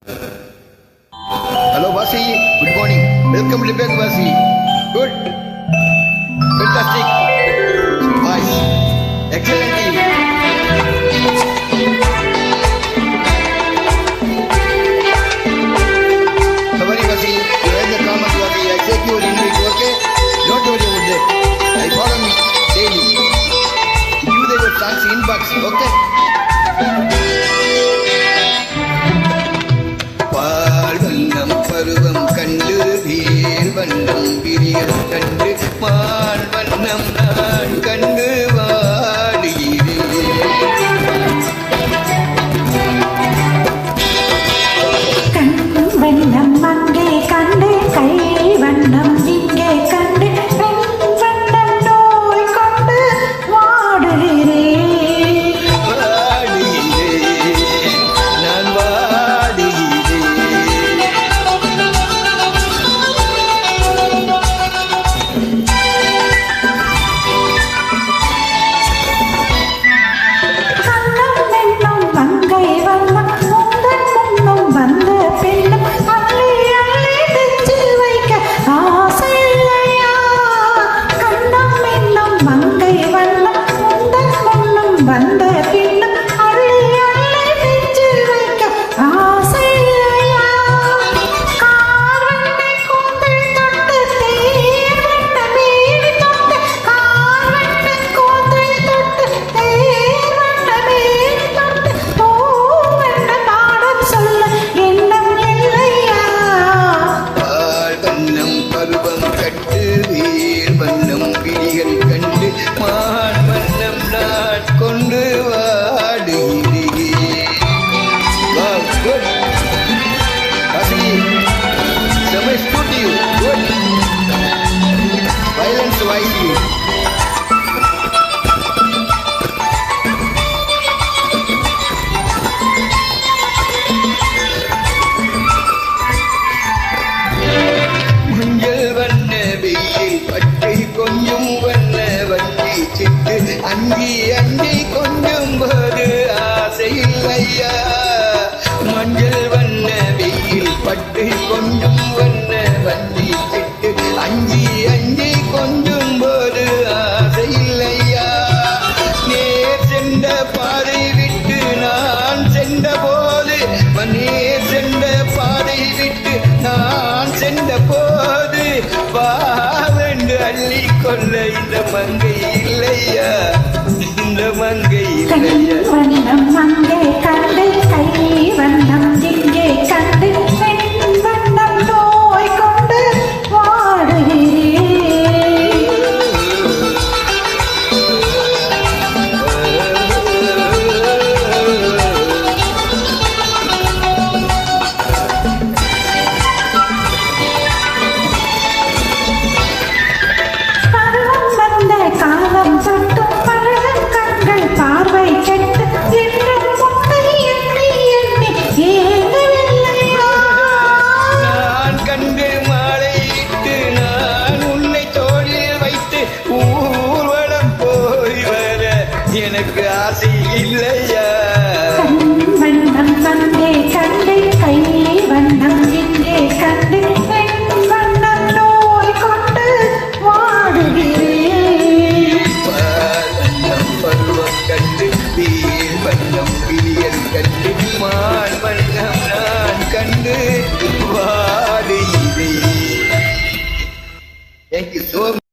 Hello, Vasi. Good morning. Welcome back, Vasi. Good. Fantastic. Nice. Excellent. Sorry, Vasi. You have the comments, Vasi. I take your invite, okay? Don't worry about that. I follow me daily. Give the your thanks inbox, okay? பருவம் கண்டு வீர் வண்ணம் பிரியல் கண்டு mall வண்ணம் நான் கண்டு வாடுகிறேன். வண்ணம் அங்கே கண்டு கை வண்ணம் இங்கே கண்டு வண்ணம் நோய் கொண்டு வாடுகிறேன். நான் வாடுகிறேன். வந்த பின்னும் அள்ளி அள்ளி நெஞ்சில் வைக்க ஆசை இல்லையா? கார்வண்ணை கூந்தல் தொட்டு தேர் வண்ண மேனி தொட்டு கார்வண்ணை கூந்தல் தொட்டு தேர் வண்ண மேனி தொட்டு பூவண்ண நாடம் சொல்ல எண்ணம் இல்லையா? பால் வண்ணம் பருவம் கட்டு வேர் வண்ணம் விழிகள் கண்டு மான் வண்ணம் நான் கொண்டு வாடுகிறேன். Wow, good. Vasi, Samay studio, good. Violence wisely. மஞ்சள் வண்ண வெயில் பட்டை கொஞ்சம் வண்ண வண்டி சிட்டு அங்கி அங்கி கொஞ்சம் போது ஆசை இல்லையா? மஞ்சள் வண்ண வெயில் பட்டை கொஞ்சம் வண்ண வண்டி சிட்டு அங்கி அங்கி கொஞ்சம் போது ஆசை இல்லையா? நேர் சென்ற பாதை விட்டு நான் சென்ற போது நேர் சென்ற பாதை விட்டு நான் சென்ற போது வாவென்று அள்ளி கொள்ள இந்த மங்கை இல்லையா? இந்த மங்கை இல்லையா? வண்ணம் அங்கே கண்டு கை வண்ணம் இங்கே கண்டு பெண் வண்ணம் நோய் கொண்டு வாடுகிறேன். பருவம் வந்த காலம் தொட்டு பழகும் கண்கள் பார்வை கெட்டு என்றும் முட்டை எண்ணி எண்ணி ஏங்கவில்லையா? நான் கண்டு மாலையிட்டு நான் உன்னை தோளில் வைத்து ஊர்வலம் போய் வர எனக்கு ஆசை இல்லையா? வண்ணம் அங்கே கண்டு கை வண்ணம் இங்கே கண்டு பெண் வண்ணம் நோய் கொண்டு வாடுகிறேன். வண்ணம் பருவம் கண்டு வீர் வண்ணம் விழியல் கண்டு மான் வண்ணம் நான் கண்டு வாடுகிறேன். Thank you so much.